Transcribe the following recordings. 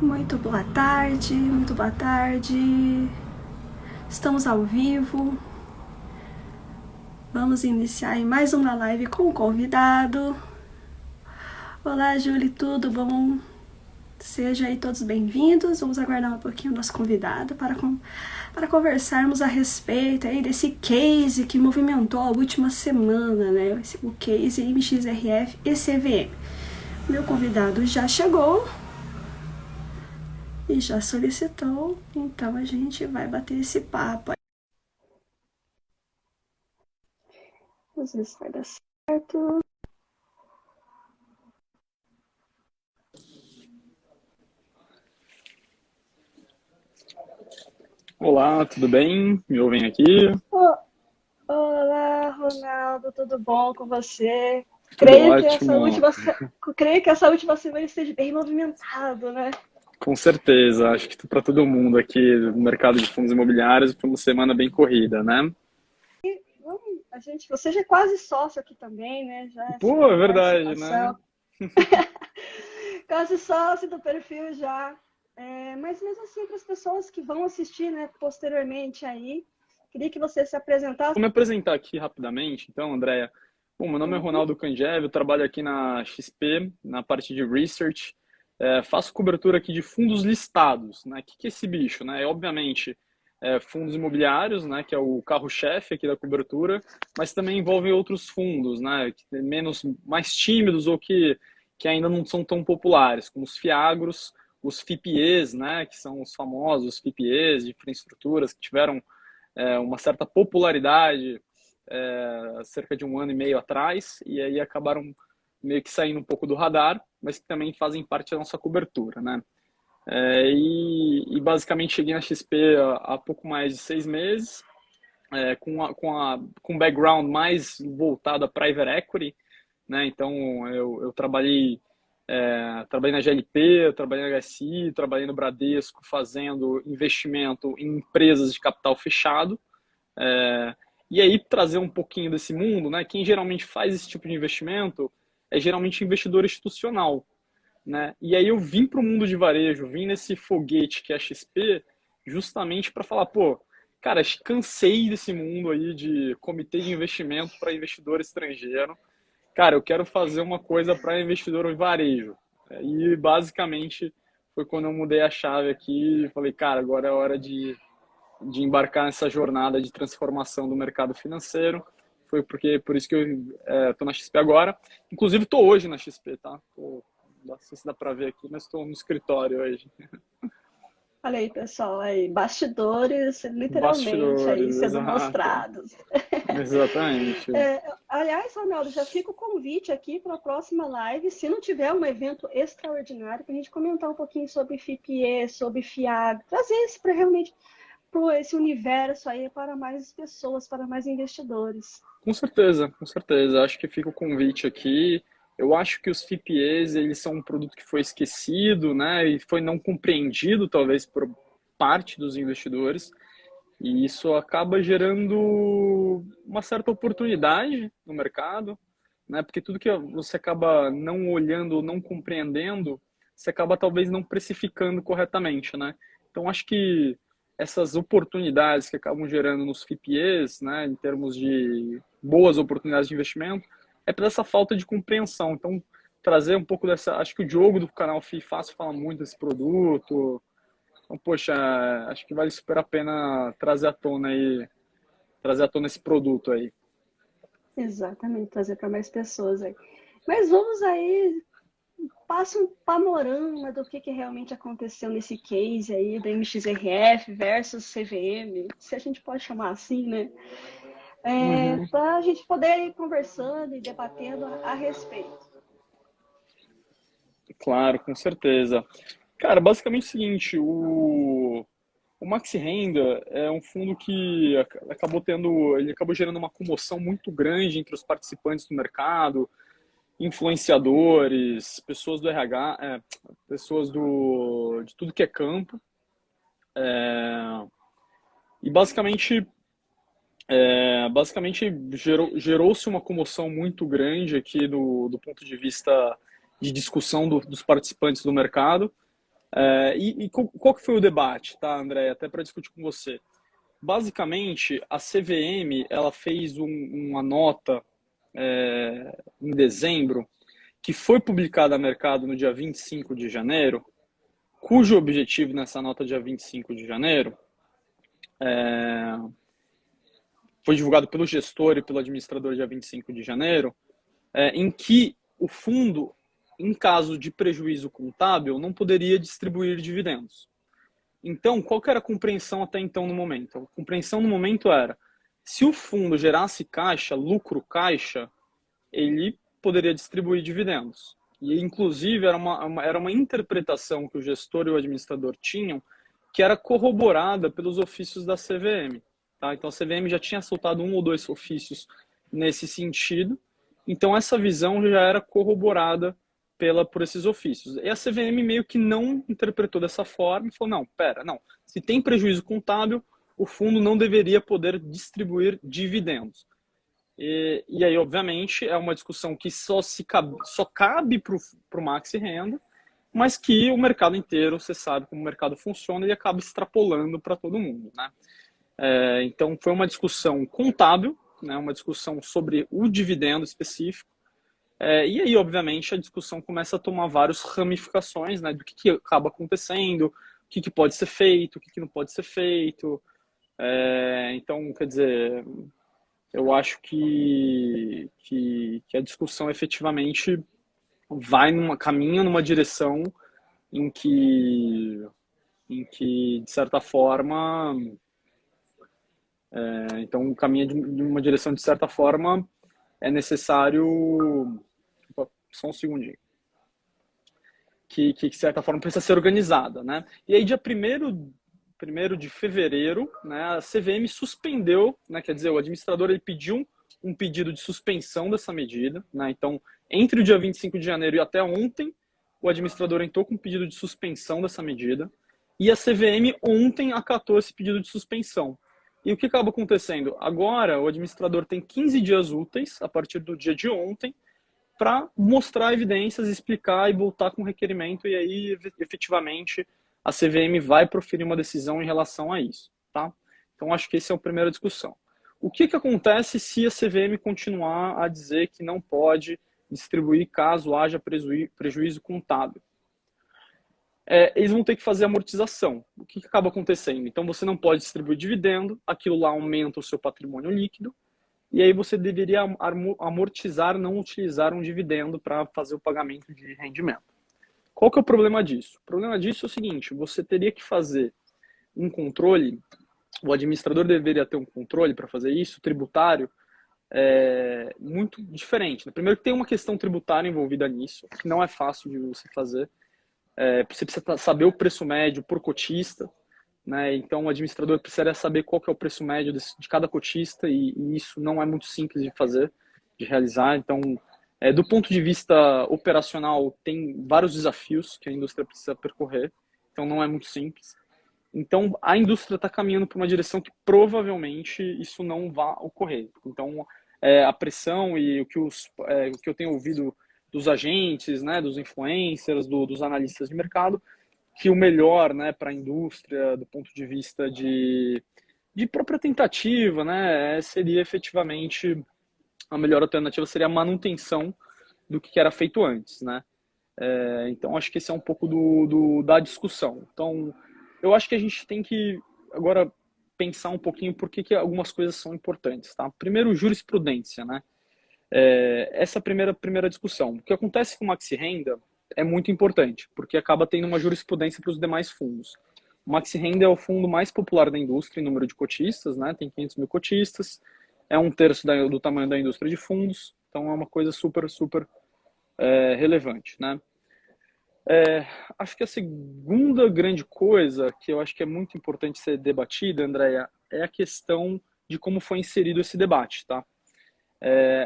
Muito boa tarde, muito boa tarde. Estamos ao vivo. Vamos iniciar mais uma live com o convidado. Olá, Julie, tudo bom? Sejam aí todos bem-vindos. Vamos aguardar um pouquinho o nosso convidado para conversarmos a respeito aí desse case que movimentou a última semana, né? O case MXRF e CVM. Meu convidado já chegou e já solicitou, então a gente vai bater esse papo. Não sei se vai dar certo. Olá, tudo bem? Me ouvem aqui? Olá, Ronaldo, tudo bom com você? Tudo Creio que ótimo. essa última semana esteja bem movimentado, né? Com certeza. Acho que para todo mundo aqui no mercado de fundos imobiliários foi uma semana bem corrida, né? Você já é quase sócio aqui também, né? Já Pô, é essa verdade, né? participação. Quase sócio do perfil já. Mas mesmo assim, para as pessoas que vão assistir, né, posteriormente aí, queria que você se apresentasse. Vou me apresentar aqui rapidamente, então, Andréia. Bom, meu nome é Uhum. Ronaldo Cangev, eu trabalho aqui na XP, na parte de Research. Faço cobertura aqui de fundos listados, né? O que é esse bicho, né? Obviamente, fundos imobiliários, né? Que é o carro-chefe aqui da cobertura, mas também envolve outros fundos, né? Mais tímidos ou que ainda não são tão populares, como os FIAGROS, os FIPEs, né? Que são os famosos FIPEs de infraestruturas que tiveram uma certa popularidade cerca de um ano e meio atrás, e aí acabaram meio que saindo um pouco do radar, mas que também fazem parte da nossa cobertura, né? E basicamente cheguei na XP há pouco mais de 6 meses, com background mais voltado a private equity, né? Então eu trabalhei na GLP, eu trabalhei na HSI, trabalhei no Bradesco fazendo investimento em empresas de capital fechado. E aí trazer um pouquinho desse mundo, né? Quem geralmente faz esse tipo de investimento é geralmente investidor institucional, né? E aí eu vim para o mundo de varejo, vim nesse foguete que é a XP, justamente para falar, pô, cara, cansei desse mundo aí de comitê de investimento para investidor estrangeiro. Cara, eu quero fazer uma coisa para investidor em varejo. E basicamente foi quando eu mudei a chave aqui e falei, cara, agora é hora de embarcar nessa jornada de transformação do mercado financeiro. Foi por isso que eu estou na XP agora. Inclusive, estou hoje na XP, tá? Não sei se dá para ver aqui, mas estou no escritório hoje. Olha aí, pessoal, aí, bastidores literalmente aí Bastidores, sendo exato. mostrados. Exatamente. Aliás, Ronaldo, já fica o convite aqui para a próxima live, se não tiver um evento extraordinário, para a gente comentar um pouquinho sobre FIPE, sobre FIAG, trazer isso para realmente esse universo aí para mais pessoas, para mais investidores. Com certeza, com certeza. Acho que fica o convite aqui. Eu acho que os FIPEs, eles são um produto que foi esquecido, né? E foi não compreendido, talvez, por parte dos investidores. E isso acaba gerando uma certa oportunidade no mercado, né? Porque tudo que você acaba não olhando, não compreendendo, você acaba talvez não precificando corretamente, né? Então acho que essas oportunidades que acabam gerando nos FIPEs, né, em termos de boas oportunidades de investimento, é por essa falta de compreensão. Então trazer um pouco dessa, acho que o Diogo do canal FI Fácil fala muito desse produto, então, poxa, acho que vale super a pena trazer à tona esse produto aí. Exatamente, trazer para mais pessoas aí. Mas vamos aí, passa um panorama do que realmente aconteceu nesse case aí do MXRF versus CVM, se a gente pode chamar assim, né? Uhum. Para a gente poder ir conversando e debatendo a respeito. Claro, com certeza. Cara, basicamente é o seguinte, o Maxi Renda é um fundo que ele acabou gerando uma comoção muito grande entre os participantes do mercado, influenciadores, pessoas do RH, pessoas de tudo que é campo. E basicamente gerou-se uma comoção muito grande aqui do ponto de vista de discussão dos participantes do mercado. E qual que foi o debate, tá, André? Até para discutir com você. Basicamente, a CVM ela fez uma nota em dezembro, que foi publicada a mercado no dia 25 de janeiro, cujo objetivo nessa nota dia 25 de janeiro foi divulgado pelo gestor e pelo administrador dia 25 de janeiro, em que o fundo, em caso de prejuízo contábil, não poderia distribuir dividendos. Então, qual que era a compreensão até então no momento? A compreensão no momento era, se o fundo gerasse caixa, lucro caixa, ele poderia distribuir dividendos. E, inclusive, era uma interpretação que o gestor e o administrador tinham, que era corroborada pelos ofícios da CVM. Tá? Então, a CVM já tinha soltado um ou dois ofícios nesse sentido. Então, essa visão já era corroborada por esses ofícios. E a CVM meio que não interpretou dessa forma e falou, não. Se tem prejuízo contábil, o fundo não deveria poder distribuir dividendos. E aí, obviamente, é uma discussão que só cabe para o Maxi Renda, mas que o mercado inteiro, você sabe como o mercado funciona, ele acaba extrapolando para todo mundo, né? Então, foi uma discussão contábil, né, uma discussão sobre o dividendo específico, e aí, obviamente, a discussão começa a tomar várias ramificações, né, do que acaba acontecendo, o que pode ser feito, o que não pode ser feito. Então, quer dizer, eu acho que a discussão efetivamente caminha numa direção em que de certa forma, então caminha de uma direção de certa forma é necessário, só um segundinho, que de certa forma precisa ser organizada, né? E aí dia 1º de fevereiro, né, a CVM suspendeu, né, quer dizer, o administrador ele pediu um pedido de suspensão dessa medida, né? Então, entre o dia 25 de janeiro e até ontem, o administrador entrou com um pedido de suspensão dessa medida, e a CVM ontem acatou esse pedido de suspensão. E o que acaba acontecendo? Agora, o administrador tem 15 dias úteis, a partir do dia de ontem, para mostrar evidências, explicar e voltar com requerimento, e aí, efetivamente, a CVM vai proferir uma decisão em relação a isso, tá? Então, acho que essa é a primeira discussão. O que acontece se a CVM continuar a dizer que não pode distribuir caso haja prejuízo contábil? Eles vão ter que fazer amortização. O que acaba acontecendo? Então, você não pode distribuir dividendo, aquilo lá aumenta o seu patrimônio líquido, e aí você deveria amortizar, não utilizar um dividendo para fazer o pagamento de rendimento. Qual que é o problema disso? O problema disso é o seguinte, você teria que fazer um controle, o administrador deveria ter um controle para fazer isso, tributário, muito diferente. Primeiro que tem uma questão tributária envolvida nisso, que não é fácil de você fazer. Você precisa saber o preço médio por cotista, né? Então o administrador precisaria saber qual que é o preço médio de cada cotista e isso não é muito simples de fazer, de realizar. Então, do ponto de vista operacional, tem vários desafios que a indústria precisa percorrer, então não é muito simples. Então, a indústria está caminhando para uma direção que provavelmente isso não vai ocorrer. Então, a pressão e o que eu tenho ouvido dos agentes, né, dos influencers, dos analistas de mercado, que o melhor, né, para a indústria, do ponto de vista de própria tentativa, né, seria efetivamente a melhor alternativa seria a manutenção do que era feito antes, né? Então, acho que esse é um pouco da discussão. Então, eu acho que a gente tem que agora pensar um pouquinho por que algumas coisas são importantes, tá? Primeiro, jurisprudência, né? Essa primeira discussão. O que acontece com o Maxi Renda é muito importante, porque acaba tendo uma jurisprudência para os demais fundos. O Maxi Renda é o fundo mais popular da indústria em número de cotistas, né? Tem 500 mil cotistas, é 1/3 do tamanho da indústria de fundos, então é uma coisa super, super relevante, né? Acho que a segunda grande coisa que eu acho que é muito importante ser debatida, Andréia, é a questão de como foi inserido esse debate, tá?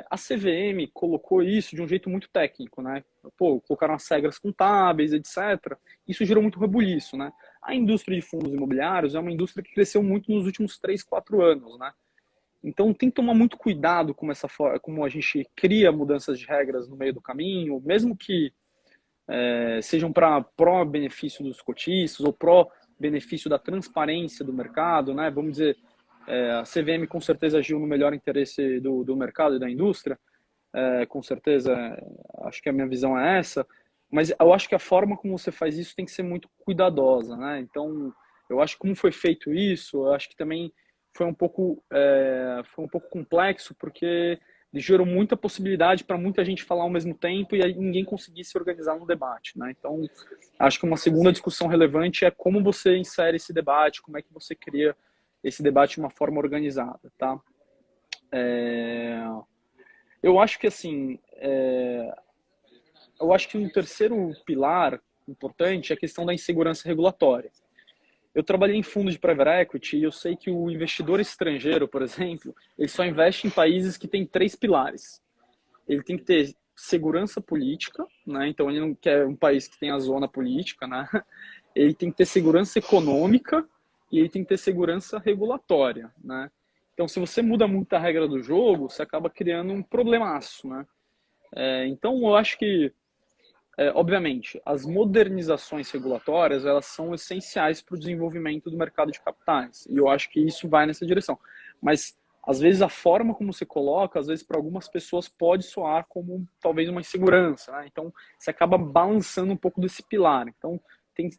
A CVM colocou isso de um jeito muito técnico, né? Colocaram as regras contábeis, etc. Isso gerou muito rebuliço, né? A indústria de fundos imobiliários é uma indústria que cresceu muito nos últimos 3, 4 anos, né? Então tem que tomar muito cuidado como a gente cria mudanças de regras no meio do caminho, mesmo que sejam para pró-benefício dos cotistas ou pró-benefício da transparência do mercado, né? Vamos dizer, a CVM com certeza agiu no melhor interesse do mercado e da indústria, com certeza, acho que a minha visão é essa, mas eu acho que a forma como você faz isso tem que ser muito cuidadosa, né? Então, eu acho que como foi feito isso, eu acho que também foi um pouco complexo, porque gerou muita possibilidade para muita gente falar ao mesmo tempo e aí ninguém conseguir se organizar no debate, né? Então, acho que uma segunda discussão relevante é como você insere esse debate, como é que você cria esse debate de uma forma organizada, tá? Eu acho que assim, eu acho que um terceiro pilar importante é a questão da insegurança regulatória. Eu trabalhei em fundo de private equity e eu sei que o investidor estrangeiro, por exemplo, ele só investe em países que têm 3 pilares. Ele tem que ter segurança política, né? Então ele não quer um país que tenha zona política, né? Ele tem que ter segurança econômica e ele tem que ter segurança regulatória, né? Então se você muda muito a regra do jogo, você acaba criando um problemaço, né? Então eu acho que obviamente, as modernizações regulatórias, elas são essenciais para o desenvolvimento do mercado de capitais. E eu acho que isso vai nessa direção. Mas, às vezes, a forma como você coloca, às vezes, para algumas pessoas, pode soar como, talvez, uma insegurança, né? Então, você acaba balançando um pouco desse pilar. Então, tem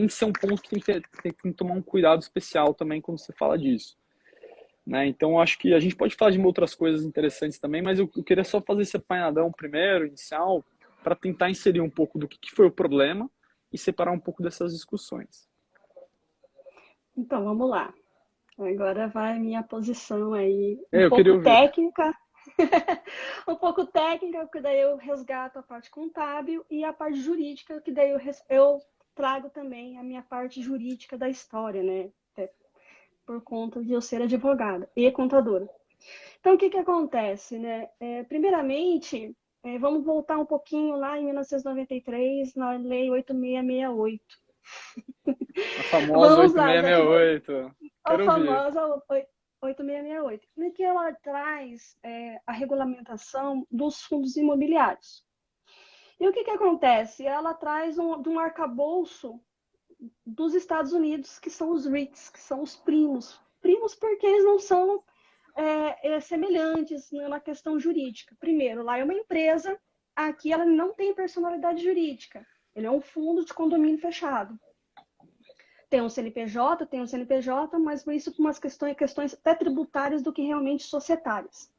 que ser um ponto que tem que tomar um cuidado especial também quando você fala disso. Né? Então, acho que a gente pode falar de outras coisas interessantes também, mas eu queria só fazer esse apanhadão primeiro, inicial, para tentar inserir um pouco do que foi o problema e separar um pouco dessas discussões. Então, vamos lá. Agora vai minha posição aí, Eu queria ouvir. Técnica. Um pouco técnica, que daí eu resgato a parte contábil, e a parte jurídica, que daí eu trago também a minha parte jurídica da história, né? Por conta de eu ser advogada e contadora. Então, o que acontece, né? Primeiramente, vamos voltar um pouquinho lá em 1993, na Lei 8668. A famosa 8668. A famosa 8668. No que ela traz a regulamentação dos fundos imobiliários. E o que acontece? Ela traz um arcabouço dos Estados Unidos, que são os REITs, que são os primos. Primos porque eles não são semelhantes na questão jurídica. Primeiro, lá é uma empresa, aqui ela não tem personalidade jurídica. Ele é um fundo de condomínio fechado. Tem um CNPJ, mas isso por umas questões até tributárias do que realmente societárias.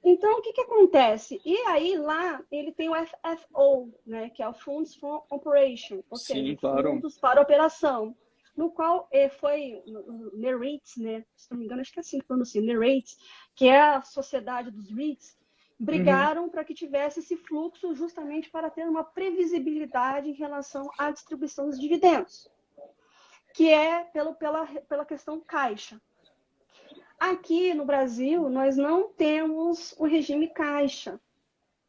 Então, o que acontece? E aí, lá, ele tem o FFO, né, que é o Funds for Operation, ou seja, claro. fundos para operação, no qual foi o NEREITs, né, se não me engano, acho que é assim que pronuncia, NEREITs, que é a sociedade dos REITs, brigaram para que tivesse esse fluxo justamente para ter uma previsibilidade em relação à distribuição dos dividendos, que é pela questão caixa. Aqui no Brasil, nós não temos o regime caixa,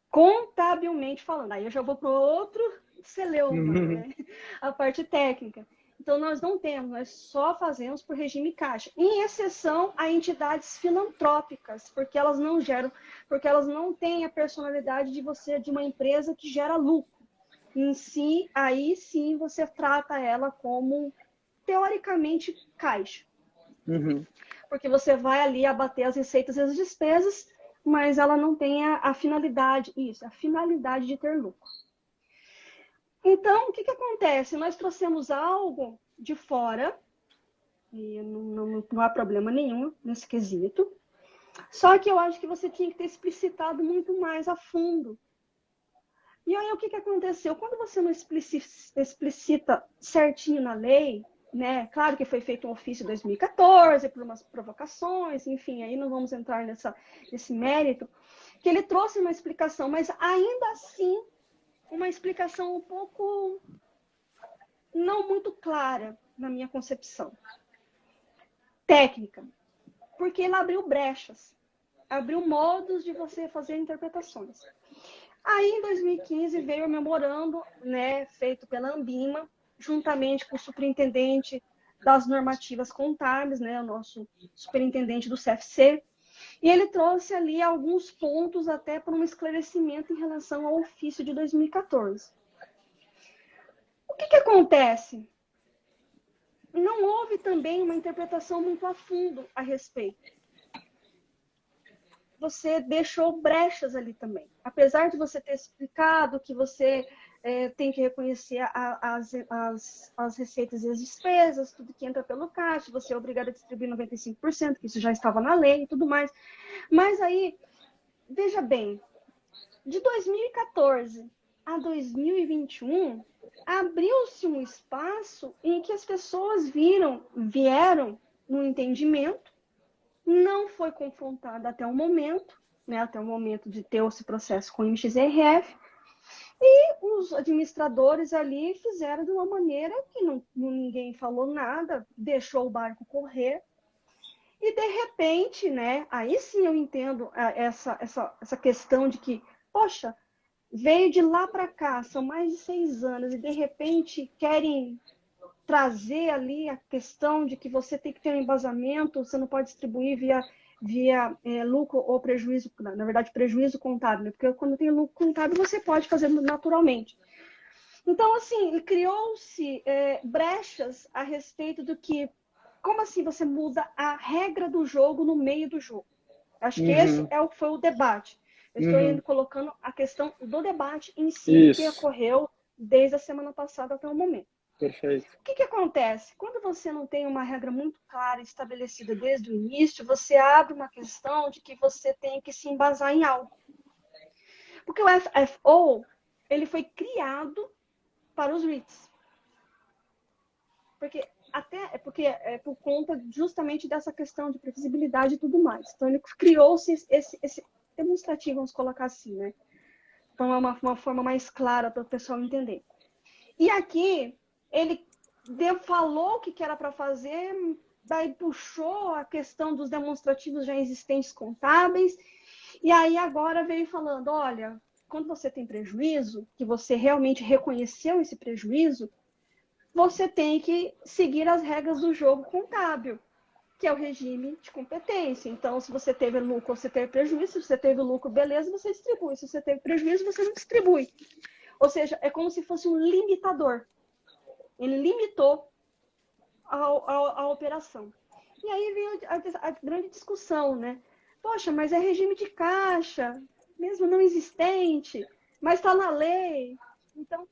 contabilmente falando. Aí eu já vou para outro celeuma, né? A parte técnica. Então, nós não temos, nós só fazemos por regime caixa, em exceção a entidades filantrópicas, porque elas não têm a personalidade de uma empresa que gera lucro. Em si, aí sim você trata ela como, teoricamente, caixa. Porque você vai ali abater as receitas e as despesas, mas ela não tem a finalidade, a finalidade de ter lucro. Então, o que acontece? Nós trouxemos algo de fora, e não há problema nenhum nesse quesito, só que eu acho que você tinha que ter explicitado muito mais a fundo. E aí, o que aconteceu? Quando você não explicita certinho na lei, né? Claro que foi feito um ofício em 2014 por umas provocações, enfim, aí não vamos entrar nesse mérito, que ele trouxe uma explicação, mas ainda assim uma explicação um pouco não muito clara na minha concepção técnica, porque ele abriu brechas, abriu modos de você fazer interpretações. Aí em 2015 veio o memorando, né, feito pela Anbima, juntamente com o superintendente das normativas contábeis, né, o nosso superintendente do CFC, e ele trouxe ali alguns pontos até para um esclarecimento em relação ao ofício de 2014. que acontece? Não houve também uma interpretação muito a fundo a respeito. Você deixou brechas ali também. Apesar de você ter explicado que você tem que reconhecer as receitas e as despesas, tudo que entra pelo caixa, você é obrigado a distribuir 95%, que isso já estava na lei e tudo mais. Mas aí, veja bem, de 2014 a 2021, abriu-se um espaço em que as pessoas vieram no entendimento, não foi confrontada até o momento, né, até o momento de ter esse processo com o MXRF, e os administradores ali fizeram de uma maneira que ninguém falou nada, deixou o barco correr, e de repente, né, aí sim eu entendo essa questão de que, poxa, veio de lá para cá, são mais de 6 anos, e de repente querem trazer ali a questão de que você tem que ter um embasamento, você não pode distribuir via lucro ou prejuízo, na verdade prejuízo contábil, né? Porque quando tem lucro contábil você pode fazer naturalmente. Então, assim, criou-se brechas a respeito do que, como assim você muda a regra do jogo no meio do jogo? Acho que esse foi o debate. Eu estou indo colocando a questão do debate em si, que ocorreu desde a semana passada até o momento. Perfeito. O que acontece? Quando você não tem uma regra muito clara estabelecida desde o início, você abre uma questão de que você tem que se embasar em algo. Porque o FFO, ele foi criado para os REITs. Porque é por conta justamente dessa questão de previsibilidade e tudo mais. Então, ele criou-se esse demonstrativo, vamos colocar assim, né? Então, é uma forma mais clara para o pessoal entender. E aqui, ele falou o que era para fazer, daí puxou a questão dos demonstrativos já existentes contábeis, e aí agora veio falando, olha, quando você tem prejuízo, que você realmente reconheceu esse prejuízo, você tem que seguir as regras do jogo contábil, que é o regime de competência. Então, se você teve lucro ou você teve prejuízo, se você teve lucro, beleza, você distribui. Se você teve prejuízo, você não distribui. Ou seja, é como se fosse um limitador. Ele limitou a operação. E aí veio a grande discussão, né? Poxa, mas é regime de caixa, mesmo não existente, mas está na lei. Então,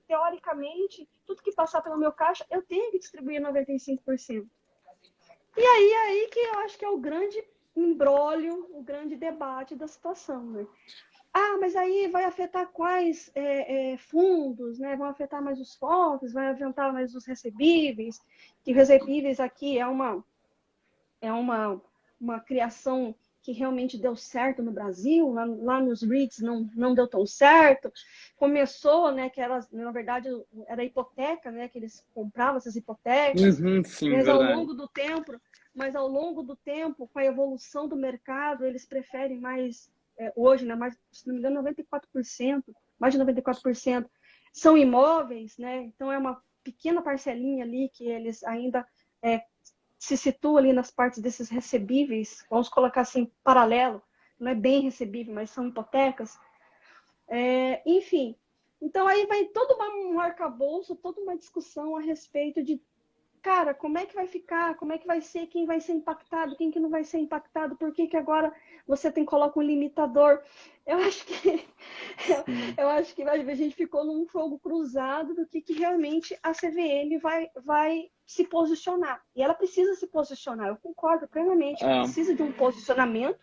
teoricamente, tudo que passar pelo meu caixa, eu tenho que distribuir 95%. E aí que eu acho que é o grande imbróglio, o grande debate da situação, né? Ah, mas aí vai afetar quais fundos, né? Vão afetar mais os FOFs, vai afetar mais os recebíveis, que recebíveis aqui é uma criação que realmente deu certo no Brasil, lá nos REITs não deu tão certo. Começou, né, que era, na verdade, era hipoteca, né, que eles compravam essas hipotecas, Sim, mas verdade. ao longo do tempo, com a evolução do mercado, eles preferem mais, hoje, né, mais, se não me engano, 94%, mais de 94% são imóveis, né, então é uma pequena parcelinha ali que eles ainda se situa ali nas partes desses recebíveis, vamos colocar assim, paralelo, não é bem recebível, mas são hipotecas. Enfim, então aí vai todo um arcabouço, toda uma discussão a respeito de, cara, como é que vai ficar, como é que vai ser, quem vai ser impactado, quem que não vai ser impactado, por que agora você coloca um limitador? Eu acho que a gente ficou num fogo cruzado do que realmente a CVM vai se posicionar. E ela precisa se posicionar, eu concordo plenamente, precisa de um posicionamento.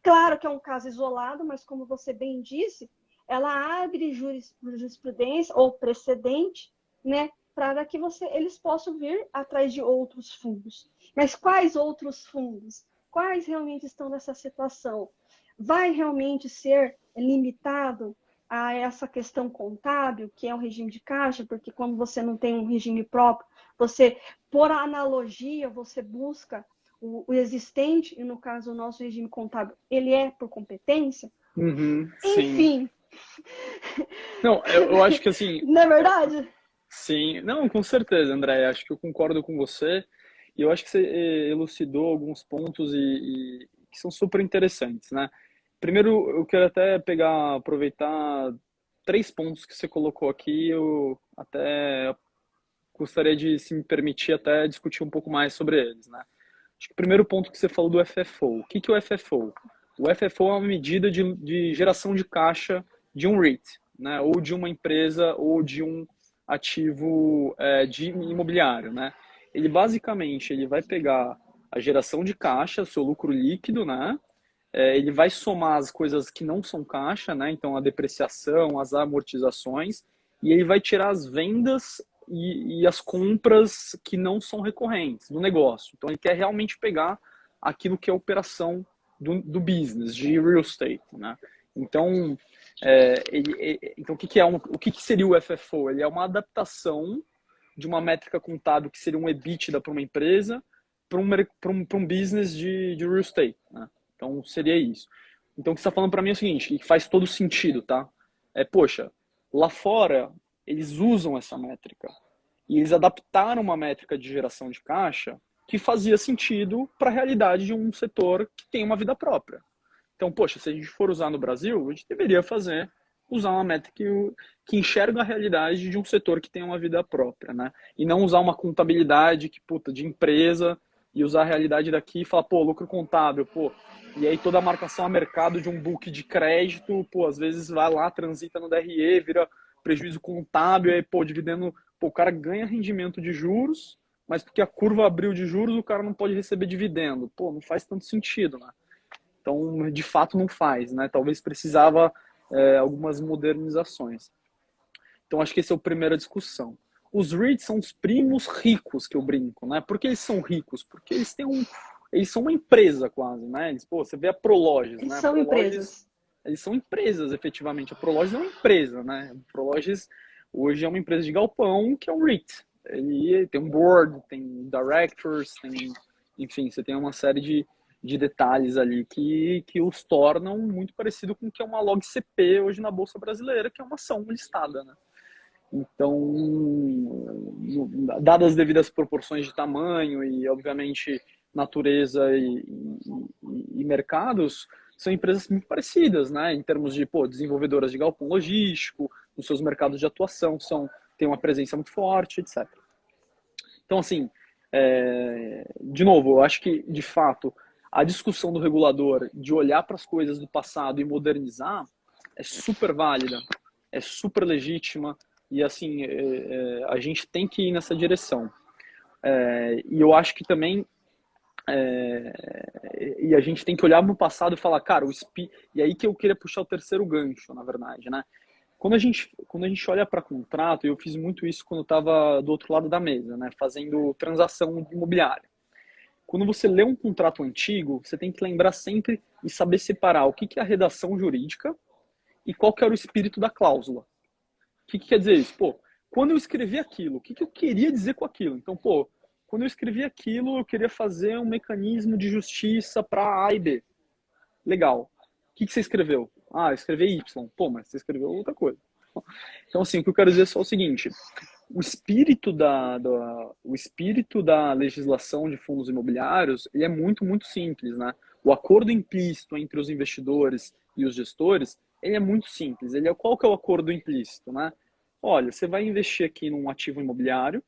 Claro que é um caso isolado, mas como você bem disse, ela abre jurisprudência ou precedente, né, para que eles possam vir atrás de outros fundos. Mas quais outros fundos? Quais realmente estão nessa situação? Vai realmente ser limitado a essa questão contábil, que é o regime de caixa, porque quando você não tem um regime próprio, você, por analogia, você busca o existente, e no caso o nosso regime contábil, ele é por competência. Enfim. Não, eu acho que assim... Não é verdade? Sim, não, com certeza, André. Acho que eu concordo com você. E eu acho que você elucidou alguns pontos que são super interessantes, né? Primeiro, eu quero até aproveitar 3 pontos que você colocou aqui, eu até gostaria de, se me permitir, até discutir um pouco mais sobre eles, né? Acho que o primeiro ponto que você falou do FFO. O que é o FFO? O FFO é uma medida de geração de caixa de um REIT, né? Ou de uma empresa, ou de um ativo de imobiliário, né? Ele basicamente ele vai pegar a geração de caixa, seu lucro líquido, né? Ele vai somar as coisas que não são caixa, né? Então a depreciação, as amortizações, e ele vai tirar as vendas e as compras que não são recorrentes do negócio. Então ele quer realmente pegar aquilo que é a operação do business, de real estate, né? Então, então o que seria o FFO? Ele é uma adaptação de uma métrica contábil que seria um EBITDA para uma empresa para um business de real estate, né? Então seria isso. Então o que você está falando para mim é o seguinte, que faz todo sentido, tá? Poxa, lá fora eles usam essa métrica e eles adaptaram uma métrica de geração de caixa que fazia sentido para a realidade de um setor que tem uma vida própria. Então, poxa, se a gente for usar no Brasil, a gente deveria usar uma métrica que enxerga a realidade de um setor que tem uma vida própria, né? E não usar uma contabilidade de empresa e usar a realidade daqui e falar, pô, lucro contábil, pô. E aí toda a marcação a mercado de um book de crédito, pô, às vezes vai lá, transita no DRE, vira prejuízo contábil, aí, pô, dividendo, pô, o cara ganha rendimento de juros, mas porque a curva abriu de juros, o cara não pode receber dividendo. Pô, não faz tanto sentido, né? Então, de fato, não faz, né? Talvez precisava algumas modernizações. Então, acho que essa é a primeira discussão. Os REITs são os primos ricos, que eu brinco, né? Por que eles são ricos? Porque eles são uma empresa quase, né? Você vê a Prologis, Eles né? são empresas. Eles são empresas, efetivamente. A Prologis é uma empresa, né? A Prologis hoje é uma empresa de galpão que é um REIT. Ele tem um board, tem directors, enfim, você tem uma série de detalhes ali que os tornam muito parecido com o que é uma LOGCP hoje na Bolsa Brasileira, que é uma ação listada, né? Então, dadas as devidas proporções de tamanho e, obviamente, natureza e mercados, são empresas muito parecidas, né? Em termos de desenvolvedoras de galpão logístico, nos seus mercados de atuação, têm uma presença muito forte, etc. Então, assim, de novo, eu acho que, de fato, a discussão do regulador de olhar para as coisas do passado e modernizar é super válida, é super legítima e, assim, a gente tem que ir nessa direção. E eu acho que também e a gente tem que olhar no passado e falar, cara, e aí que eu queria puxar o terceiro gancho, na verdade, né? Quando a gente olha para contrato, eu fiz muito isso quando eu estava do outro lado da mesa, né, fazendo transação imobiliária. Quando você lê um contrato antigo, você tem que lembrar sempre e saber separar o que é a redação jurídica e qual que era o espírito da cláusula. O que quer dizer isso? Pô, quando eu escrevi aquilo, o que eu queria dizer com aquilo? Então, pô, quando eu escrevi aquilo, eu queria fazer um mecanismo de justiça para A e B. Legal. O que você escreveu? Ah, eu escrevi Y. Pô, mas você escreveu outra coisa. Então, assim, o que eu quero dizer é só o seguinte. O espírito da legislação de fundos imobiliários ele é muito, muito simples, né? O acordo implícito entre os investidores e os gestores, ele é muito simples. Qual que é o acordo implícito, né? Olha, você vai investir aqui num ativo imobiliário,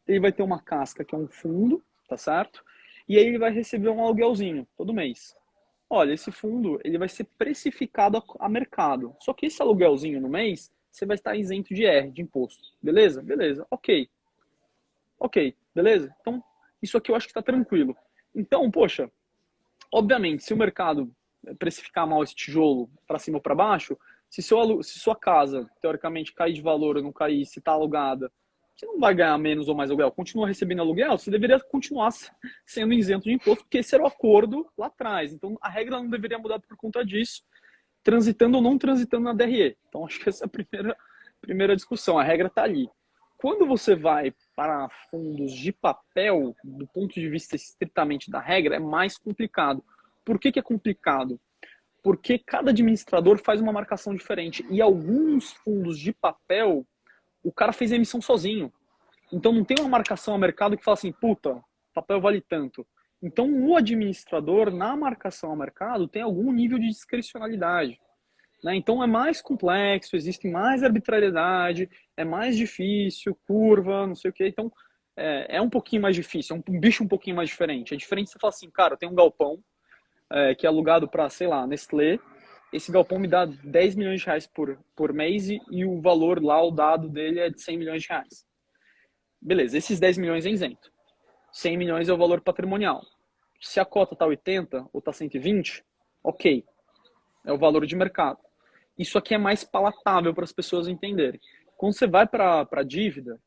ele vai ter uma casca que é um fundo, tá certo? E aí ele vai receber um aluguelzinho todo mês. Olha, esse fundo ele vai ser precificado a mercado. Só que esse aluguelzinho no mês, você vai estar isento de R, de imposto. Beleza? Beleza. Ok. Ok. Beleza? Então, isso aqui eu acho que está tranquilo. Então, poxa, obviamente, se o mercado precificar mal esse tijolo para cima ou para baixo, se sua casa, teoricamente, cair de valor ou não cair, se está alugada, você não vai ganhar menos ou mais aluguel. Continua recebendo aluguel, você deveria continuar sendo isento de imposto, porque esse era o acordo lá atrás. Então, a regra não deveria mudar por conta disso, transitando ou não transitando na DRE. Então, acho que essa é a primeira discussão. A regra está ali. Quando você vai para fundos de papel, do ponto de vista estritamente da regra, é mais complicado. Por que é complicado? Porque cada administrador faz uma marcação diferente. E alguns fundos de papel, o cara fez a emissão sozinho. Então não tem uma marcação a mercado que fala assim, puta, papel vale tanto. Então o administrador, na marcação a mercado, tem algum nível de discricionalidade. né? Então é mais complexo, existe mais arbitrariedade, é mais difícil, curva, não sei o quê. Então é um pouquinho mais difícil, é um bicho um pouquinho mais diferente. É diferente você falar assim, cara, eu tenho um galpão que é alugado para, sei lá, Nestlé. Esse galpão me dá 10 milhões de reais por mês e o valor lá, o dado dele é de 100 milhões de reais. Beleza, esses 10 milhões é isento. 100 milhões é o valor patrimonial. Se a cota está 80 ou está 120, ok, é o valor de mercado. Isso aqui é mais palatável para as pessoas entenderem. Quando você vai para a dívida,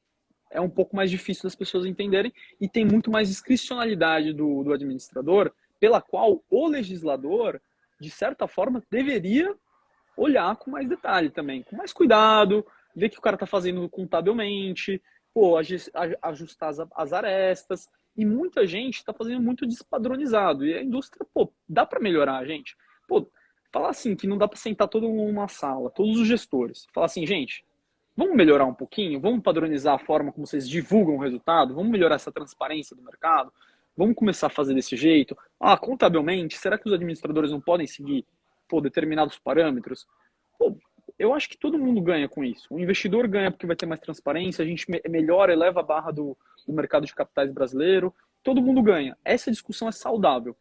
é um pouco mais difícil das pessoas entenderem e tem muito mais discricionalidade do administrador, pela qual o legislador, de certa forma, deveria olhar com mais detalhe também, com mais cuidado, ver que o cara está fazendo contabilmente, pô, ajustar as arestas. E muita gente está fazendo muito despadronizado. E a indústria, pô, dá para melhorar, gente. Pô, falar assim que não dá para sentar todo mundo numa sala, todos os gestores, falar assim, gente, vamos melhorar um pouquinho, vamos padronizar a forma como vocês divulgam o resultado, vamos melhorar essa transparência do mercado, vamos começar a fazer desse jeito. Ah, contabilmente, será que os administradores não podem seguir, pô, determinados parâmetros? Pô, eu acho que todo mundo ganha com isso. O investidor ganha porque vai ter mais transparência, a gente melhora, eleva a barra do mercado de capitais brasileiro, todo mundo ganha. Essa discussão é saudável.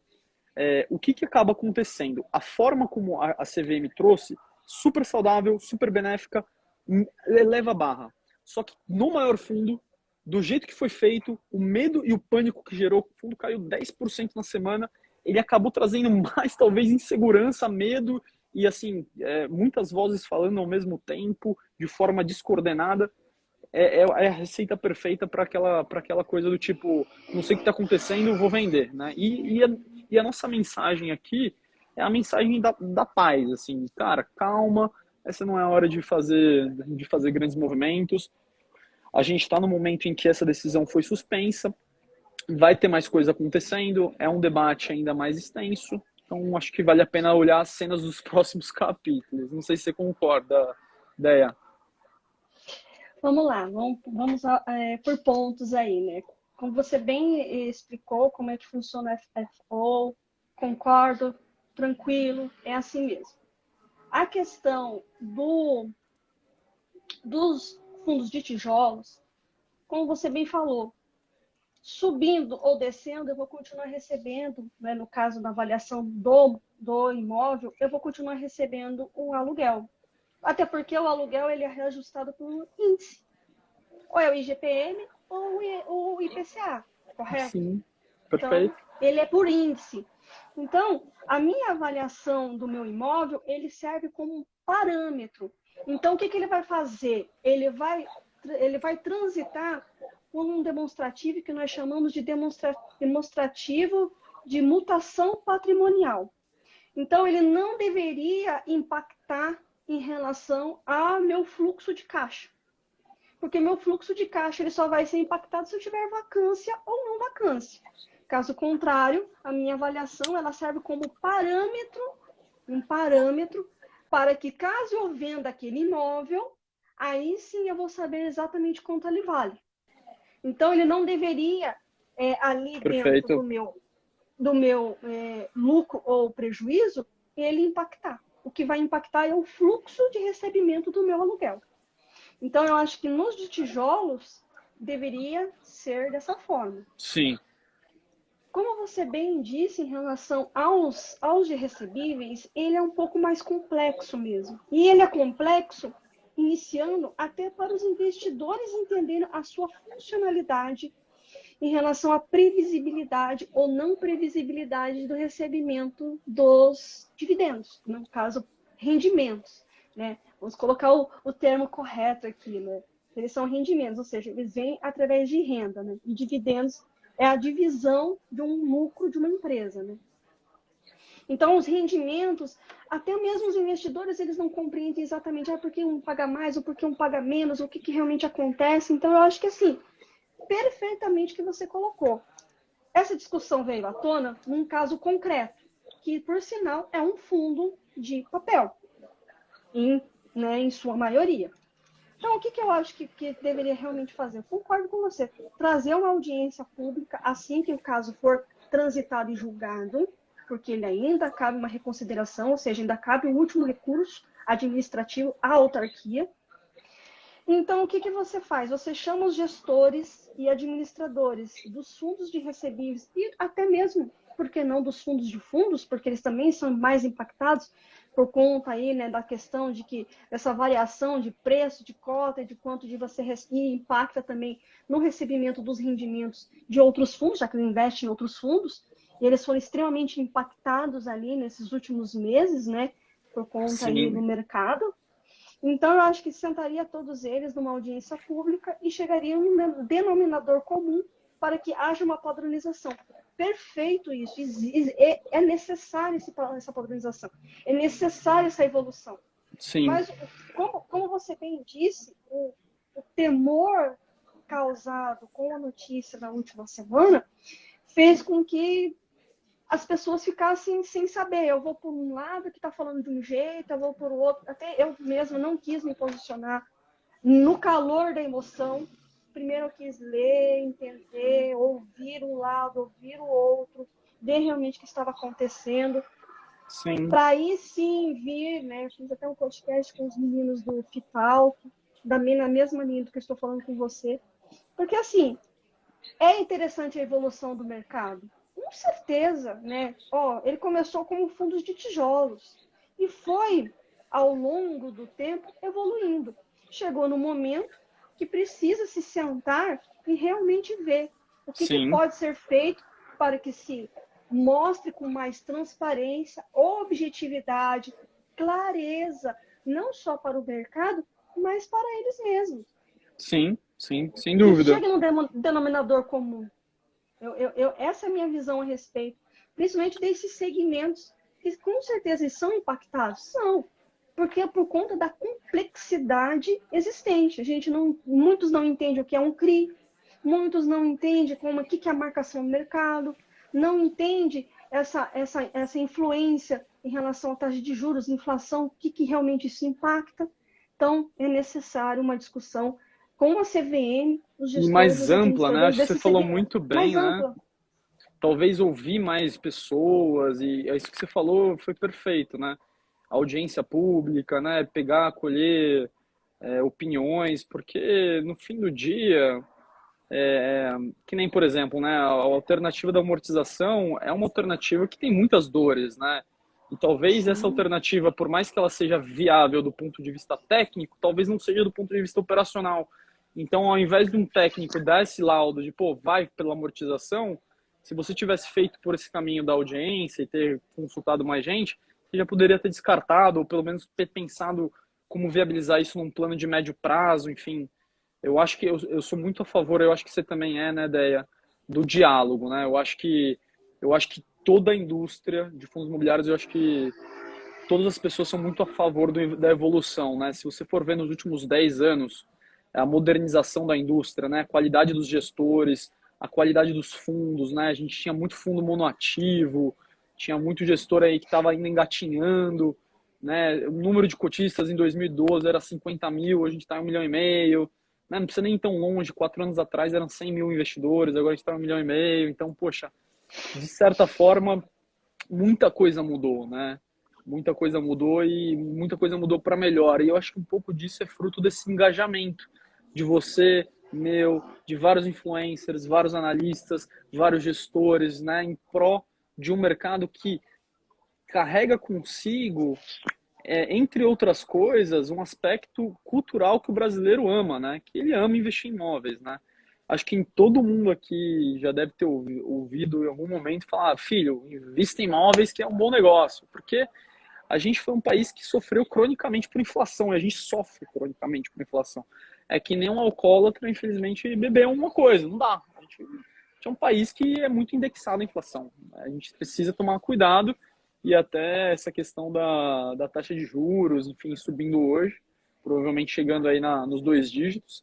O que acaba acontecendo? A forma como a CVM trouxe, super saudável, super benéfica, eleva a barra. Só que no maior fundo, do jeito que foi feito, o medo e o pânico que gerou, o fundo caiu 10% na semana, ele acabou trazendo mais, talvez, insegurança, medo e, assim, muitas vozes falando ao mesmo tempo, de forma descoordenada. É a receita perfeita para aquela coisa do tipo, não sei o que está acontecendo, vou vender, né? E a nossa mensagem aqui é a mensagem da paz, assim, cara, calma, essa não é a hora de fazer grandes movimentos. A gente está no momento em que essa decisão foi suspensa, vai ter mais coisa acontecendo, é um debate ainda mais extenso, então acho que vale a pena olhar as cenas dos próximos capítulos. Não sei se você concorda, Deia. Vamos lá, vamos por pontos aí, né? Como você bem explicou como é que funciona a FFO, concordo, tranquilo, é assim mesmo. A questão dos fundos de tijolos, como você bem falou, subindo ou descendo, eu vou continuar recebendo, né, no caso da avaliação do imóvel, eu vou continuar recebendo um aluguel. Até porque o aluguel ele é reajustado por índice. Ou é o IGPM ou o IPCA, correto? Sim, Então, perfeito. ele é por índice. Então, a minha avaliação do meu imóvel, ele serve como um parâmetro. Então, o que ele vai fazer? Ele vai transitar por um demonstrativo que nós chamamos de demonstrativo de mutação patrimonial. Então, ele não deveria impactar em relação ao meu fluxo de caixa. Porque meu fluxo de caixa ele só vai ser impactado se eu tiver vacância ou não vacância. Caso contrário, a minha avaliação ela serve como um parâmetro para que caso eu venda aquele imóvel, aí sim eu vou saber exatamente quanto ele vale. Então, ele não deveria, ali dentro Perfeito. do meu lucro ou prejuízo, ele impactar. O que vai impactar é o fluxo de recebimento do meu aluguel. Então, eu acho que nos de tijolos deveria ser dessa forma. Sim. Como você bem disse em relação aos de recebíveis, ele é um pouco mais complexo mesmo. E ele é complexo iniciando até para os investidores entenderem a sua funcionalidade em relação à previsibilidade ou não previsibilidade do recebimento dos dividendos, no caso, rendimentos, né? Vamos colocar o termo correto aqui, né? Eles são rendimentos, ou seja, eles vêm através de renda, né? E dividendos é a divisão de um lucro de uma empresa, né? Então, os rendimentos, até mesmo os investidores, eles não compreendem exatamente porque um paga mais ou porque um paga menos, o que realmente acontece. Então, eu acho que, assim, perfeitamente que você colocou. Essa discussão veio à tona num caso concreto, que, por sinal, é um fundo de papel, em sua maioria. Então, o que eu acho que deveria realmente fazer? Eu concordo com você. Trazer uma audiência pública assim que o caso for transitado e julgado, porque ele ainda cabe uma reconsideração, ou seja, ainda cabe o último recurso, administrativo, a autarquia. Então, o que, que você faz? Você chama os gestores e administradores dos fundos de recebíveis e até mesmo, por que não, dos fundos de fundos, porque eles também são mais impactados por conta aí, né, da questão de que essa variação de preço, de cota, de quanto de você e impacta também no recebimento dos rendimentos de outros fundos, já que ele investe em outros fundos, e eles foram extremamente impactados ali nesses últimos meses, né, por conta aí do Sim, mercado. Então, eu acho que sentaria todos eles numa audiência pública e chegaria a um denominador comum para que haja uma padronização. Perfeito isso. É necessária essa padronização. É necessária essa evolução. sim, Mas, como você bem disse, o temor causado com a notícia da última semana fez com que as pessoas ficassem sem saber. Eu vou por um lado que está falando de um jeito, eu vou por outro. Até eu mesma não quis me posicionar no calor da emoção. Primeiro eu quis ler, entender, ouvir um lado, ouvir o outro, ver realmente o que estava acontecendo. sim, Para aí sim vir, né? Eu fiz até um podcast com os meninos do FITAL, na mesma linha do que eu estou falando com você. Porque assim, é interessante a evolução do mercado. Com certeza, né? Ele começou como fundos de tijolos e foi, ao longo do tempo, evoluindo. Chegou no momento que precisa se sentar e realmente ver o que sim, pode ser feito para que se mostre com mais transparência, objetividade, clareza, não só para o mercado, mas para eles mesmos. sim, sim, sem Que dúvida. chegue no denominador comum. Essa é a minha visão a respeito, principalmente desses segmentos que com certeza são impactados. São, porque é por conta da complexidade existente. Muitos não entendem o que é um CRI, muitos não entendem o que é a marcação no mercado, não entendem essa influência em relação à taxa de juros, inflação, o que realmente isso impacta. Então, é necessário uma discussão com a CVM, os E gestores e mais os ampla, né? administradores Acho que você desse falou segmento, muito bem, mais né? ampla. Talvez ouvir mais pessoas, e é isso que você falou, foi perfeito, né? Audiência pública, né? Pegar, acolher opiniões, porque no fim do dia, que nem, por exemplo, né? A alternativa da amortização é uma alternativa que tem muitas dores, né? E talvez essa Sim, alternativa, por mais que ela seja viável do ponto de vista técnico, talvez não seja do ponto de vista operacional. Então, ao invés de um técnico dar esse laudo de, pô, vai pela amortização, se você tivesse feito por esse caminho da audiência e ter consultado mais gente, você já poderia ter descartado, ou pelo menos ter pensado como viabilizar isso num plano de médio prazo, enfim. Eu acho que eu sou muito a favor, eu acho que você também é, né, ideia do diálogo, né? Eu acho que toda a indústria de fundos imobiliários, eu acho que todas as pessoas são muito a favor da evolução, né? Se você for ver nos últimos 10 anos, a modernização da indústria, né? A qualidade dos gestores, a qualidade dos fundos, né? A gente tinha muito fundo monoativo, tinha muito gestor aí que estava ainda engatinhando, né? O número de cotistas em 2012 era 50 mil, a gente está em 1,5 milhão, né? Não precisa nem ir tão longe, 4 anos atrás eram 100 mil investidores, agora a gente está em 1,5 milhão, então, poxa, de certa forma, muita coisa mudou, né? Muita coisa mudou e muita coisa mudou para melhor. E eu acho que um pouco disso é fruto desse engajamento de você, meu, de vários influencers, vários analistas, vários gestores, né, em pró de um mercado que carrega consigo, entre outras coisas, um aspecto cultural que o brasileiro ama, né? Que ele ama investir em imóveis, né? Acho que todo mundo aqui já deve ter ouvido em algum momento falar, filho, invista em imóveis que é um bom negócio, porque a gente foi um país que sofreu cronicamente por inflação, e a gente sofre cronicamente por inflação. É que nem um alcoólatra, infelizmente, beber uma coisa, não dá. A gente é um país que é muito indexado à inflação. A gente precisa tomar cuidado e até essa questão da taxa de juros, enfim, subindo hoje, provavelmente chegando aí nos 2 dígitos,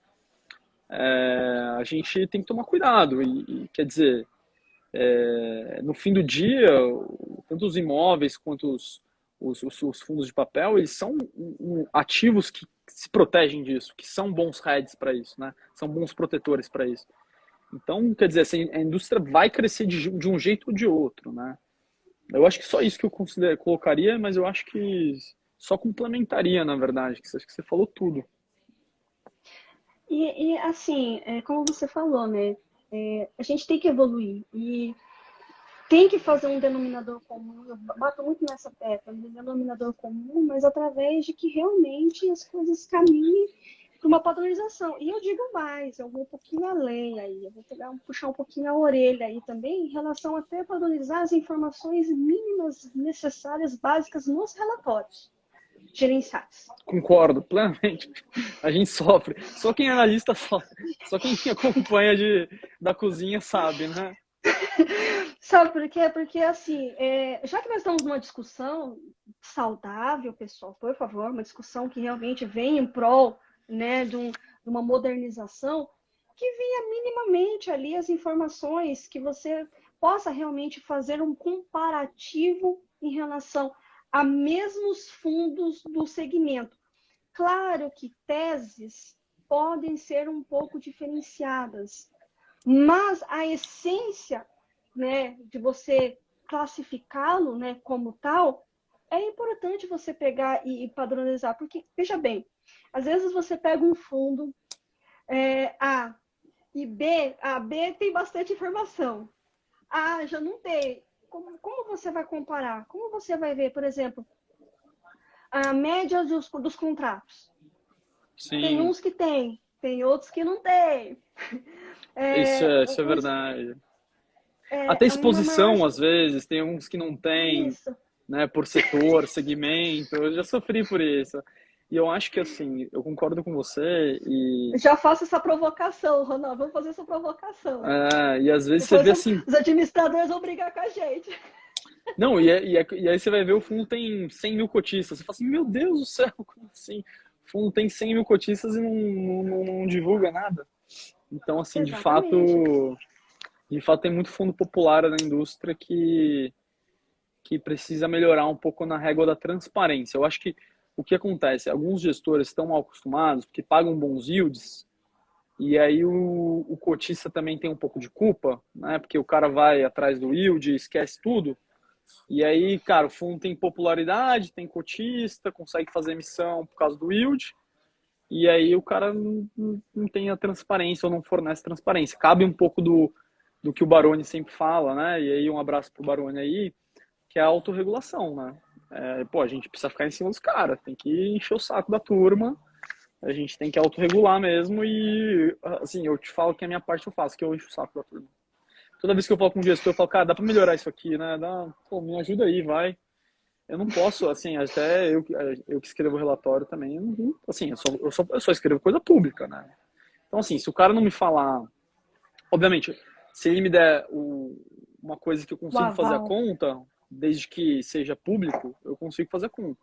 a gente tem que tomar cuidado. E quer dizer, no fim do dia, tanto os imóveis quanto os fundos de papel, eles são ativos que se protegem disso, que são bons hedges para isso, né? São bons protetores para isso. Então, quer dizer, assim, a indústria vai crescer de um jeito ou de outro, né? Eu acho que só isso que eu colocaria, mas eu acho que só complementaria, na verdade, que acho que você falou tudo. Assim, como você falou, né? A gente tem que evoluir e tem que fazer um denominador comum. Eu bato muito nessa tecla, um denominador comum, mas através de que realmente as coisas caminhem para uma padronização. E eu digo mais, eu vou um pouquinho além aí, eu vou puxar um pouquinho a orelha aí também, em relação até a padronizar as informações mínimas necessárias, básicas nos relatórios gerenciais. Concordo plenamente. A gente sofre. Só quem é analista sofre. Só quem acompanha da cozinha sabe, né? Sabe por quê? Porque, assim, já que nós estamos numa discussão saudável, pessoal, por favor, uma discussão que realmente vem em prol, né, de uma modernização, que venha minimamente ali as informações, que você possa realmente fazer um comparativo em relação a mesmos fundos do segmento. Claro que teses podem ser um pouco diferenciadas, mas a essência, né, de você classificá-lo, né, como tal, é importante você pegar e padronizar, porque, veja bem, às vezes você pega um fundo A e B tem bastante informação, A já não tem. Como você vai comparar? Como você vai ver, por exemplo, a média dos contratos? Tem Sim, uns que tem outros que não tem. isso é verdade. Até Uma exposição, margem. às vezes, tem uns que não tem, Isso. né, por setor, segmento. Eu já sofri por isso. E eu acho que, assim, eu concordo com você Já faço essa provocação, Ronaldo. Vamos fazer essa provocação. e às vezes você Depois vê assim, os administradores vão brigar com a gente. não, e aí você vai ver o fundo tem 100 mil cotistas. Você fala assim, meu Deus do céu, como assim? O fundo tem 100 mil cotistas e não divulga nada. Então, assim, Exatamente. de fato tem muito fundo popular na indústria que precisa melhorar um pouco na régua da transparência. Eu acho que o que acontece, alguns gestores estão mal acostumados, porque pagam bons yields, e aí o cotista também tem um pouco de culpa, né? Porque o cara vai atrás do yield, esquece tudo. E aí, cara, o fundo tem popularidade, tem cotista, consegue fazer emissão por causa do yield, e aí o cara não tem a transparência ou não fornece transparência. Cabe um pouco do que o Baroni sempre fala, né? E aí um abraço pro Baroni aí, que é a autorregulação, né? Pô, a gente precisa ficar em cima dos caras, tem que encher o saco da turma, a gente tem que autorregular mesmo e, assim, eu te falo que a minha parte eu faço, que eu encho o saco da turma. Toda vez que eu falo com o gestor, eu falo, cara, dá pra melhorar isso aqui, né? Pô, me ajuda aí, vai. Eu não posso, assim, até eu que escrevo o relatório também, assim, eu só escrevo coisa pública, né? Então, assim, se o cara não me falar, obviamente, se ele me der uma coisa que eu O consigo fazer a aval. conta, desde que seja público, eu consigo fazer a conta.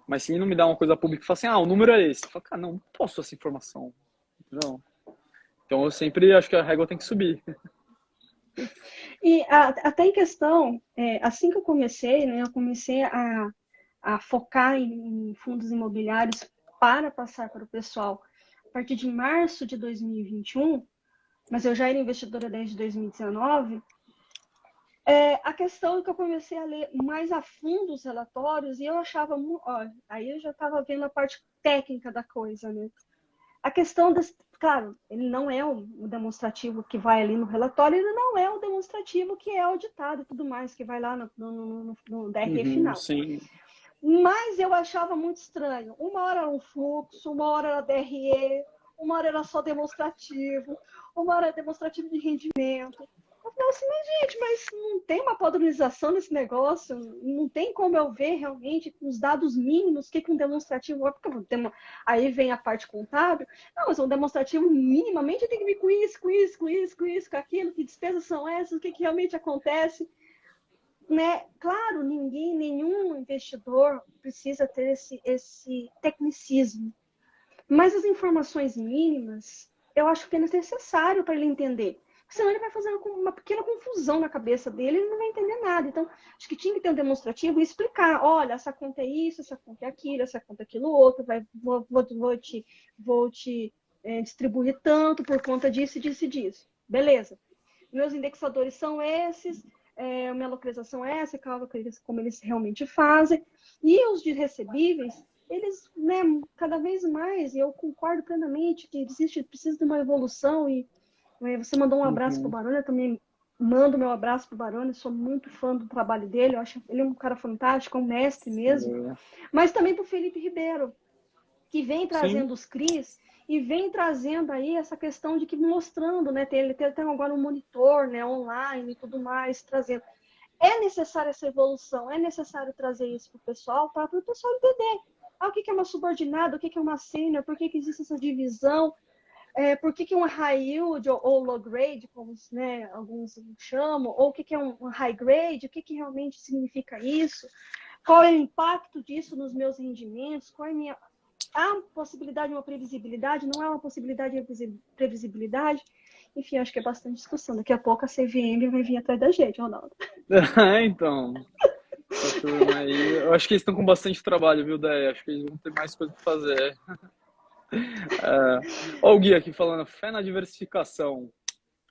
Mas se ele não me dá uma coisa pública e fala assim, o número é esse, eu falo, cara, não posso essa informação, não. Então eu sempre acho que a régua tem que subir. E até em questão, assim que eu comecei, né, eu comecei a focar em fundos imobiliários para passar para o pessoal a partir de março de 2021, mas eu já era investidora desde 2019. A questão é que eu comecei a ler mais a fundo os relatórios e eu achava, ó, aí eu já estava vendo a parte técnica da coisa, né? A questão das, claro, ele não é o demonstrativo que vai ali no relatório, ele não é o demonstrativo que é auditado e tudo mais, que vai lá no DRE Uhum, final. sim. Mas eu achava muito estranho. Uma hora era um fluxo, uma hora era DRE, uma hora era só demonstrativo, uma hora era demonstrativo de rendimento. Eu falei assim, mas não tem uma padronização nesse negócio, não tem como eu ver realmente com os dados mínimos o que um demonstrativo é, aí vem a parte contábil. Não, mas um demonstrativo minimamente tem que vir com isso, com isso, com isso, com isso, com aquilo, que despesas são essas, o que realmente acontece. Né? Claro, nenhum investidor precisa ter esse tecnicismo, mas as informações mínimas eu acho que é necessário para ele entender. Senão ele vai fazer uma pequena confusão na cabeça dele, ele não vai entender nada. Então, acho que tinha que ter um demonstrativo e explicar: olha, essa conta é isso, essa conta é aquilo, essa conta é aquilo outro, vou te distribuir tanto por conta disso, disso e disso. Beleza. Meus indexadores são esses, minha localização é essa, como eles realmente fazem. E os de recebíveis, eles, né, cada vez mais, e eu concordo plenamente que precisa de uma evolução, e você mandou um abraço para o Uhum. Baroni, eu também mando meu abraço para o Baroni, sou muito fã do trabalho dele, eu acho ele um cara fantástico, um mestre mesmo, mas também para o Felipe Ribeiro, que vem Sim. trazendo os CRIs e vem trazendo aí essa questão de que mostrando, né, ele tem agora um monitor, né, online e tudo mais, trazendo. É necessária essa evolução, é necessário trazer isso para o pessoal, para o pessoal entender o que é uma subordinada, o que é uma sênior, por que existe essa divisão, por que um high yield ou low grade, como, né, alguns chamam, ou o que é um high grade, o que realmente significa isso, qual é o impacto disso nos meus rendimentos, qual é a minha... Há possibilidade de uma previsibilidade, não há uma possibilidade de previsibilidade, enfim, acho que é bastante discussão. Daqui a pouco a CVM vai vir atrás da gente, Ronaldo. Então, essa turma aí, eu acho que eles estão com bastante trabalho, viu, Déia? Acho que eles vão ter mais coisa para fazer. Ó, o Gui aqui falando, fé na diversificação.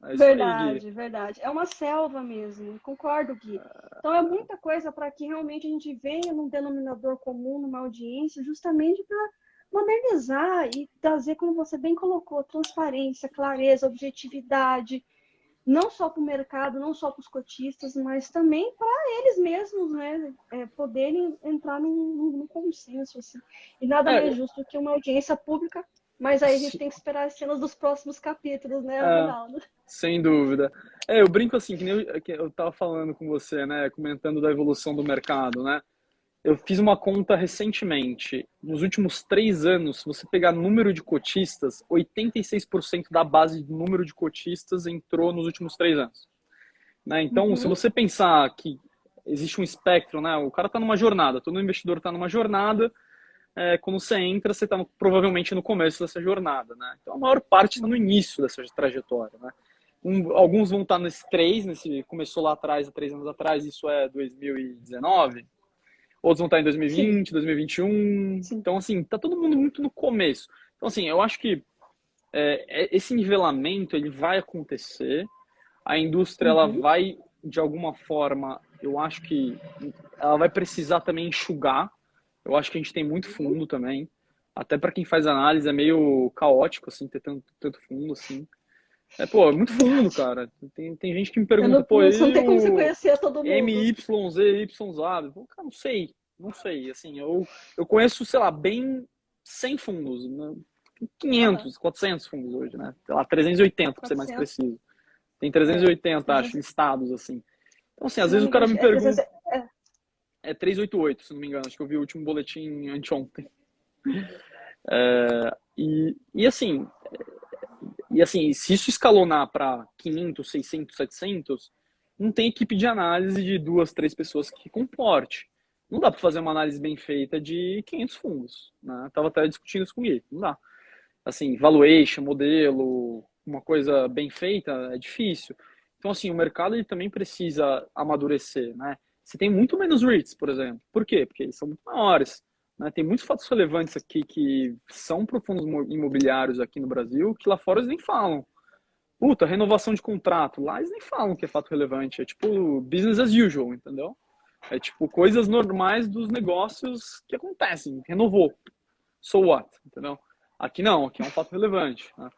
É isso aí, Gui. Verdade, verdade. É uma selva mesmo, concordo, Gui. Então é muita coisa para que realmente a gente venha num denominador comum, numa audiência, justamente para modernizar e trazer, como você bem colocou, transparência, clareza, objetividade, não só para o mercado, não só para os cotistas, mas também para eles mesmos, né, poderem entrar num consenso, assim. E nada mais É, justo que uma audiência pública, mas aí a gente se- tem que esperar as cenas dos próximos capítulos, né, é, Ronaldo? sem dúvida. Eu brinco assim, que eu tava falando com você, né, comentando da evolução do mercado, né? Eu fiz uma conta recentemente. Nos últimos 3 anos, se você pegar número de cotistas, 86% da base do número de cotistas entrou nos últimos 3 anos. Né? Então, se Uhum. você pensar que existe um espectro, né? O cara está numa jornada, todo investidor está numa jornada. Quando você entra, você está provavelmente no começo dessa jornada. Né? Então, a maior parte está no início dessa trajetória. Né? Alguns vão estar começou lá atrás, há 3 anos atrás, isso é 2019. Outros vão estar em Sim, 2020, 2021. sim. Então, assim, tá todo mundo muito no começo. Então, assim, eu acho que esse nivelamento ele vai acontecer. A indústria ela Uhum. vai, de alguma forma, eu acho que ela vai precisar também enxugar. Eu acho que a gente tem muito fundo também. Até para quem faz análise é meio caótico, assim, ter tanto fundo, assim. Pô, é muito fundo, Verdade. cara. Tem gente que me Eu pergunta, não, pô, não e tem como você o conhecer todo mundo. MYZ, YZ? Pô, cara, não sei. Não sei. Assim, eu conheço, sei lá, bem 100 fundos, né? Aham. 500, 400 fundos hoje, né? Sei lá, 380, para ser mais 400. preciso. Tem 380, acho, 300. listados, assim. Então, assim, Se às não vezes me o engano, cara me é 300. pergunta. É 388, se não me engano. Acho que eu vi o último boletim anteontem. E assim, se isso escalonar para 500, 600, 700, não tem equipe de análise de 2, 3 pessoas que comporte. Não dá para fazer uma análise bem feita de 500 fundos. Né? Tava até discutindo isso com ele. Não dá. Assim, valuation, modelo, uma coisa bem feita é difícil. Então, assim, o mercado ele também precisa amadurecer, né? Você tem muito menos REITs, por exemplo. Por quê? Porque eles são muito maiores. Né? Tem muitos fatos relevantes aqui que são para fundos imobiliários aqui no Brasil que lá fora eles nem falam. Puta, renovação de contrato. Lá eles nem falam que é fato relevante. É tipo business as usual, entendeu? É tipo coisas normais dos negócios que acontecem. Renovou. So what? Entendeu? Aqui não, aqui é um fato relevante. Né?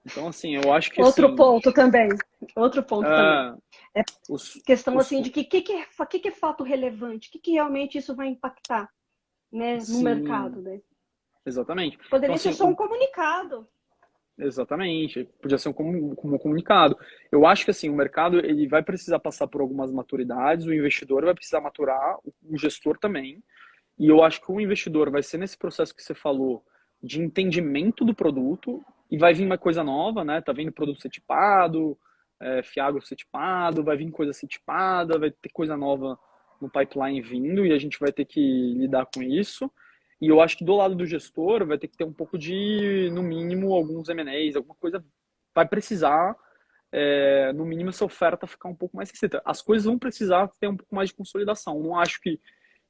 Então, assim, eu acho que Outro assim. ponto também. Outro ponto também. Uh, É os, questão os, assim de que é fato relevante, que realmente isso vai impactar, né, no mercado, sim, né? exatamente. Então, Poderia ser assim, só um comunicado. exatamente, podia ser como um comunicado. Eu acho que assim, o mercado ele vai precisar passar por algumas maturidades, o investidor vai precisar maturar, o gestor também. E eu acho que o investidor vai ser nesse processo que você falou de entendimento do produto e vai vir uma coisa nova, né? Tá vindo produto ser tipado, Fiagro ser tipado, vai vir coisa ser tipada, vai ter coisa nova no pipeline vindo e a gente vai ter que lidar com isso. E eu acho que do lado do gestor vai ter que ter um pouco de, no mínimo, alguns M&As, alguma coisa vai precisar, no mínimo, essa oferta ficar um pouco mais restrita. As coisas vão precisar ter um pouco mais de consolidação. Não acho que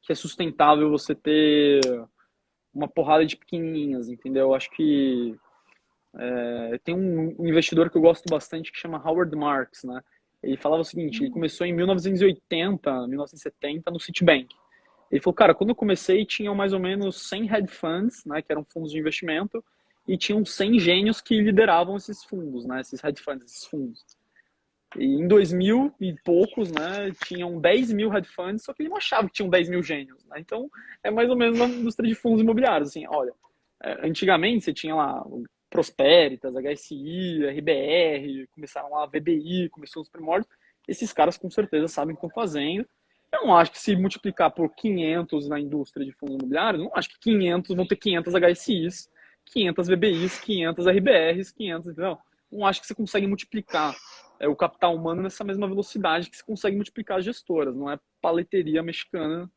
é sustentável você ter uma porrada de pequenininhas, entendeu? Eu acho que tem um investidor que eu gosto bastante que chama Howard Marks, né? Ele falava o seguinte, ele começou em 1980, 1970 no Citibank. Ele falou, cara, quando eu comecei tinham mais ou menos 100 hedge funds, né, que eram fundos de investimento, e tinham 100 gênios que lideravam esses fundos, né, esses hedge funds, esses fundos. E em 2000 e poucos, né, tinham 10 mil hedge funds, só que ele não achava que tinham 10 mil gênios, né? Então, é mais ou menos na indústria de fundos imobiliários, assim, olha, antigamente você tinha lá o Prosperitas, HSI, RBR, começaram lá a VBI, começou os primórdios, esses caras com certeza sabem o que estão fazendo. Eu não acho que se multiplicar por 500 na indústria de fundos imobiliários, não acho que 500 vão ter 500 HSIs, 500 VBIs, 500 RBRs, 500, entendeu? Não acho que você consegue multiplicar o capital humano nessa mesma velocidade que se consegue multiplicar as gestoras. Não é paleteria mexicana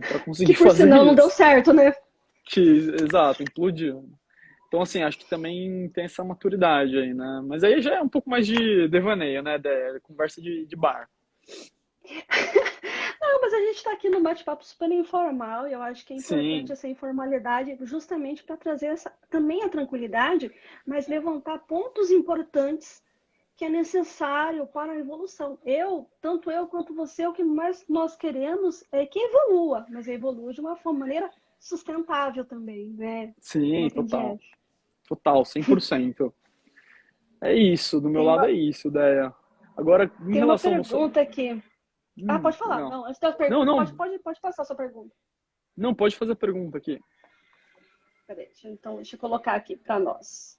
para conseguir Que por fazer sinal não deu isso. certo, né? Exato, implodiu. Então, assim, acho que também tem essa maturidade aí, né? Mas aí já é um pouco mais de devaneio, né? De conversa de bar. Não, mas a gente está aqui num bate-papo super informal e eu acho que é importante Sim, essa informalidade justamente para trazer também a tranquilidade, mas levantar pontos importantes que é necessário para a evolução. Tanto eu quanto você, o que mais nós queremos é que evolua, mas evolua de uma maneira sustentável também, né? Como sim, a gente total. acha. Total, 100%. É isso, do meu Tem lado uma, é isso, Déia. Agora, em tem uma relação ao seu... pergunta aqui. Ah, pode falar. Não, Não, antes da não, pergunta, não, pode passar a sua pergunta. não, pode fazer a pergunta aqui. Peraí, deixa eu colocar aqui para nós.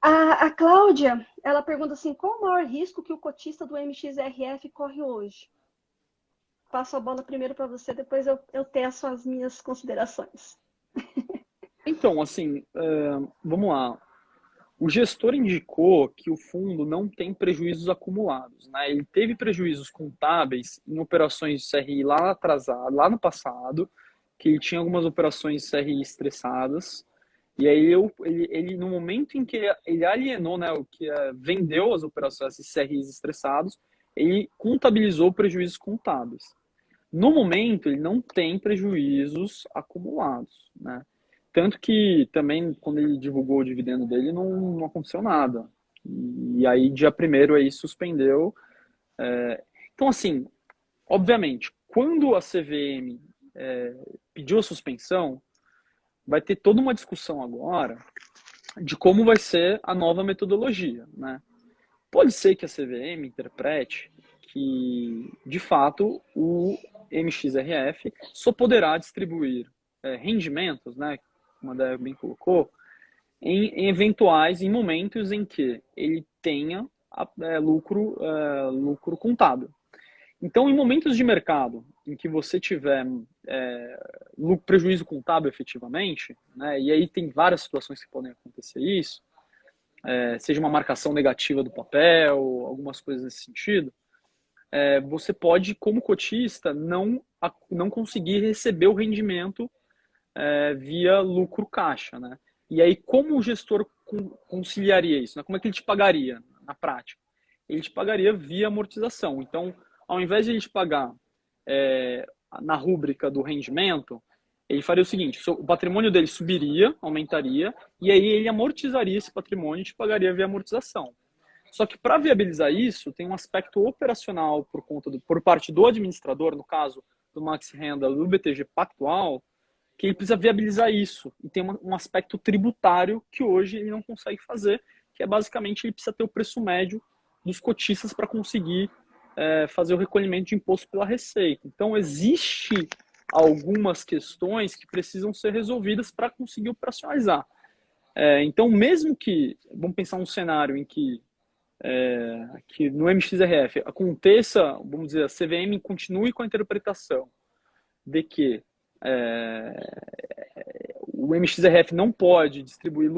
A Cláudia, ela pergunta assim, qual o maior risco que o cotista do MXRF corre hoje? Passo a bola primeiro para você, depois eu teço as minhas considerações. Então, assim, vamos lá. O gestor indicou que o fundo não tem prejuízos acumulados, né? Ele teve prejuízos contábeis em operações de CRI lá atrasado, lá no passado, que ele tinha algumas operações de CRI estressadas. E aí ele no momento em que ele alienou, né, o que vendeu as operações, esses CRIs estressados, ele contabilizou prejuízos contábeis. No momento, ele não tem prejuízos acumulados, né? Tanto que também, quando ele divulgou o dividendo dele, não aconteceu nada. E aí, dia primeiro aí suspendeu. Então, assim, obviamente, quando a CVM pediu a suspensão, vai ter toda uma discussão agora de como vai ser a nova metodologia, né? Pode ser que a CVM interprete que, de fato, o MXRF só poderá distribuir rendimentos, né, como a Débora bem colocou, em momentos em que ele tenha lucro contábil. Então, em momentos de mercado em que você tiver prejuízo contábil efetivamente, né, e aí tem várias situações que podem acontecer isso, seja uma marcação negativa do papel, algumas coisas nesse sentido, você pode, como cotista, não conseguir receber o rendimento via lucro caixa, né? E aí, como o gestor conciliaria isso? Né? Como é que ele te pagaria na prática? Ele te pagaria via amortização. Então, ao invés de ele te pagar na rúbrica do rendimento, ele faria o seguinte: o patrimônio dele subiria, aumentaria, e aí ele amortizaria esse patrimônio e te pagaria via amortização. Só que para viabilizar isso, tem um aspecto operacional por parte do administrador, no caso do Maxi Renda, do BTG Pactual, que ele precisa viabilizar isso. E tem um aspecto tributário que hoje ele não consegue fazer, que é basicamente ele precisa ter o preço médio dos cotistas para conseguir fazer o recolhimento de imposto pela Receita. Então, existe algumas questões que precisam ser resolvidas para conseguir operacionalizar. Então, mesmo que, vamos pensar um cenário em que no MXRF aconteça, vamos dizer, a CVM continue com a interpretação de que o MXRF não pode distribuir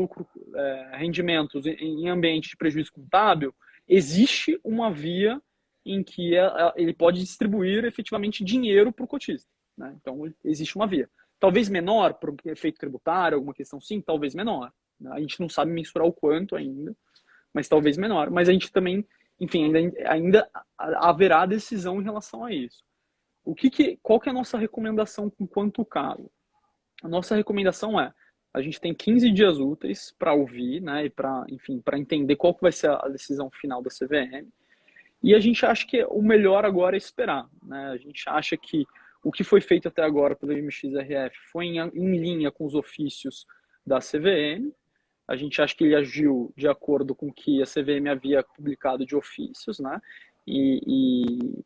rendimentos em ambiente de prejuízo contábil, existe uma via em que ele pode distribuir efetivamente dinheiro para o cotista. Né? Então, existe uma via. Talvez menor, por efeito tributário, alguma questão sim, talvez menor. Né? A gente não sabe mensurar o quanto ainda, mas talvez menor. Mas a gente também, enfim, ainda haverá decisão em relação a isso. Qual que é a nossa recomendação enquanto caso? A nossa recomendação é A gente tem 15 dias úteis para ouvir, né, e para, enfim, para entender qual que vai ser a decisão final da CVM. E a gente acha que o melhor agora é esperar, né? A gente acha que o que foi feito até agora pelo MXRF foi em linha com os ofícios da CVM. A gente acha que ele agiu de acordo com o que a CVM havia publicado de ofícios, né? E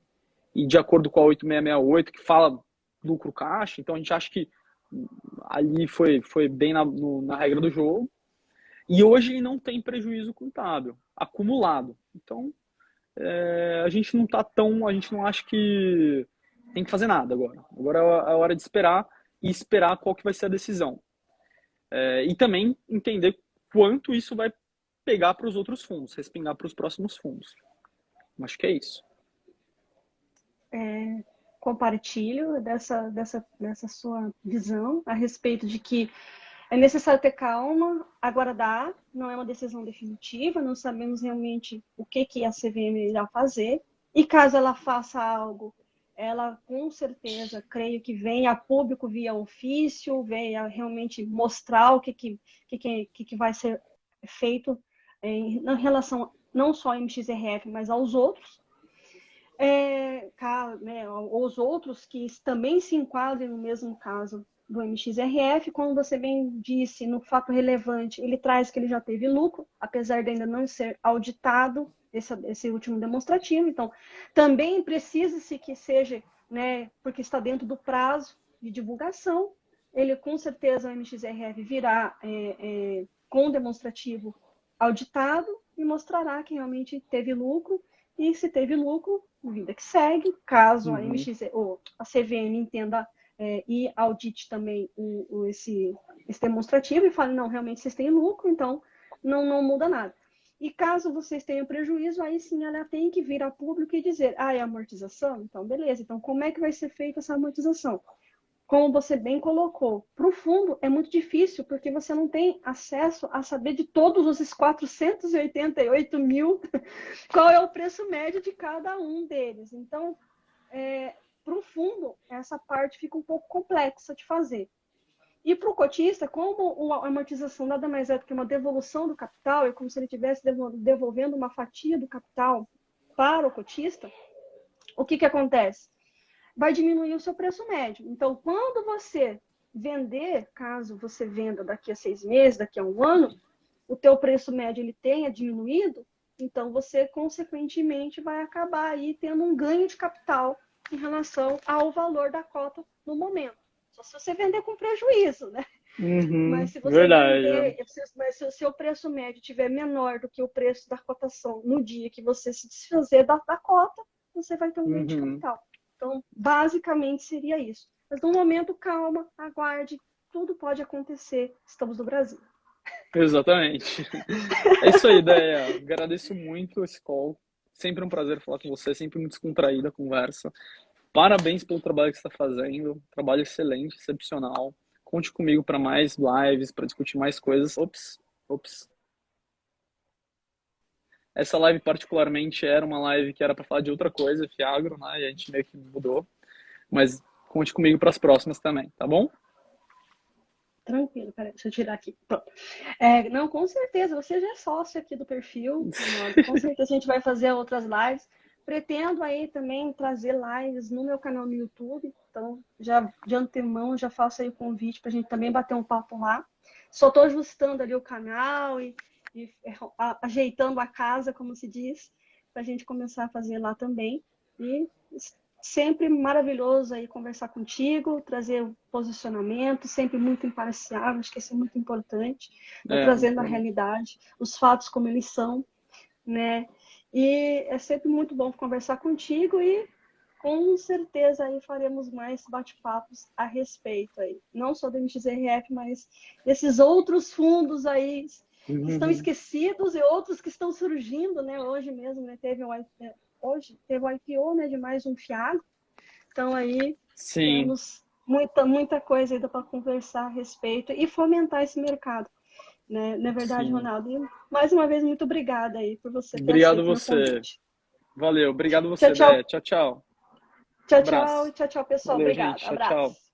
de acordo com a 8668, que fala lucro caixa. Então a gente acha que ali foi bem na regra do jogo. E hoje ele não tem prejuízo contábil acumulado. Então a gente não tá tão, a gente não acha que tem que fazer nada agora. Agora é a hora de esperar e esperar qual que vai ser a decisão. E também entender quanto isso vai pegar para os outros fundos, respingar para os próximos fundos. Acho que é isso. Compartilho dessa sua visão a respeito de que é necessário ter calma, aguardar, não é uma decisão definitiva, não sabemos realmente o que a CVM irá fazer, e caso ela faça algo, ela com certeza, creio que venha a público via ofício, venha realmente mostrar o que vai ser feito em relação não só ao MXRF, mas aos outros. Os outros que também se enquadrem no mesmo caso do MXRF, como você bem disse, no fato relevante, ele traz que ele já teve lucro, apesar de ainda não ser auditado esse último demonstrativo. Então, também precisa-se que seja, né, porque está dentro do prazo de divulgação, ele com certeza, o MXRF virá com o demonstrativo auditado e mostrará que realmente teve lucro, e se teve lucro, vida que segue, caso a CVM entenda e audite também esse demonstrativo e fale, não, realmente vocês têm lucro, então não muda nada. E caso vocês tenham prejuízo, aí sim ela tem que vir a público e dizer, é amortização? Então, beleza. Então, como é que vai ser feita essa amortização? Como você bem colocou, para o fundo é muito difícil, porque você não tem acesso a saber de todos os 488 mil, qual é o preço médio de cada um deles. Então, para o fundo, essa parte fica um pouco complexa de fazer. E para o cotista, como a amortização nada mais é do que uma devolução do capital, é como se ele estivesse devolvendo uma fatia do capital para o cotista, o que acontece? Vai diminuir o seu preço médio. Então, quando você vender, caso você venda daqui a 6 meses, daqui a 1 ano, o teu preço médio ele tenha diminuído, então você, consequentemente, vai acabar aí tendo um ganho de capital em relação ao valor da cota no momento. Só se você vender com prejuízo, né? Mas se você vender, mas se o seu preço médio estiver menor do que o preço da cotação no dia que você se desfazer da cota, você vai ter um ganho de capital. Então, basicamente seria isso. Mas no momento, calma, aguarde, tudo pode acontecer. Estamos no Brasil. Exatamente. É isso aí, Déia. Agradeço muito esse call. Sempre um prazer falar com você, sempre muito descontraída a conversa. Parabéns pelo trabalho que você está fazendo. Trabalho excelente, excepcional. Conte comigo para mais lives, para discutir mais coisas. Ops. Essa live particularmente era uma live que era para falar de outra coisa, Fiagro, né? E a gente meio que mudou. Mas conte comigo para as próximas também, tá bom? Tranquilo, peraí, deixa eu tirar aqui. Pronto. Não, com certeza, você já é sócio aqui do perfil. Com certeza a gente vai fazer outras lives. Pretendo aí também trazer lives no meu canal no YouTube. Então, já de antemão, já faço aí o convite para a gente também bater um papo lá. Só estou ajustando ali o canal e ajeitando a casa, como se diz, para a gente começar a fazer lá também. E sempre maravilhoso aí conversar contigo, trazer o posicionamento, sempre muito imparcial, acho que isso é muito importante, trazendo a realidade, os fatos como eles são, né? E é sempre muito bom conversar contigo e com certeza aí faremos mais bate-papos a respeito aí, não só do MXRF, mas desses outros fundos aí que estão esquecidos e outros que estão surgindo, né? Hoje mesmo, né, teve o IPO, né, de mais um Fiagro. Então aí temos muita coisa ainda para conversar a respeito e fomentar esse mercado. Né? Não é verdade, Sim. Ronaldo? E, mais uma vez, muito obrigada aí por você ter Obrigado aceito você. meu convite. Valeu. Obrigado você, Tchau. Dé. Tchau. Tchau, pessoal. Valeu, Obrigada. gente. Abraço. Tchau.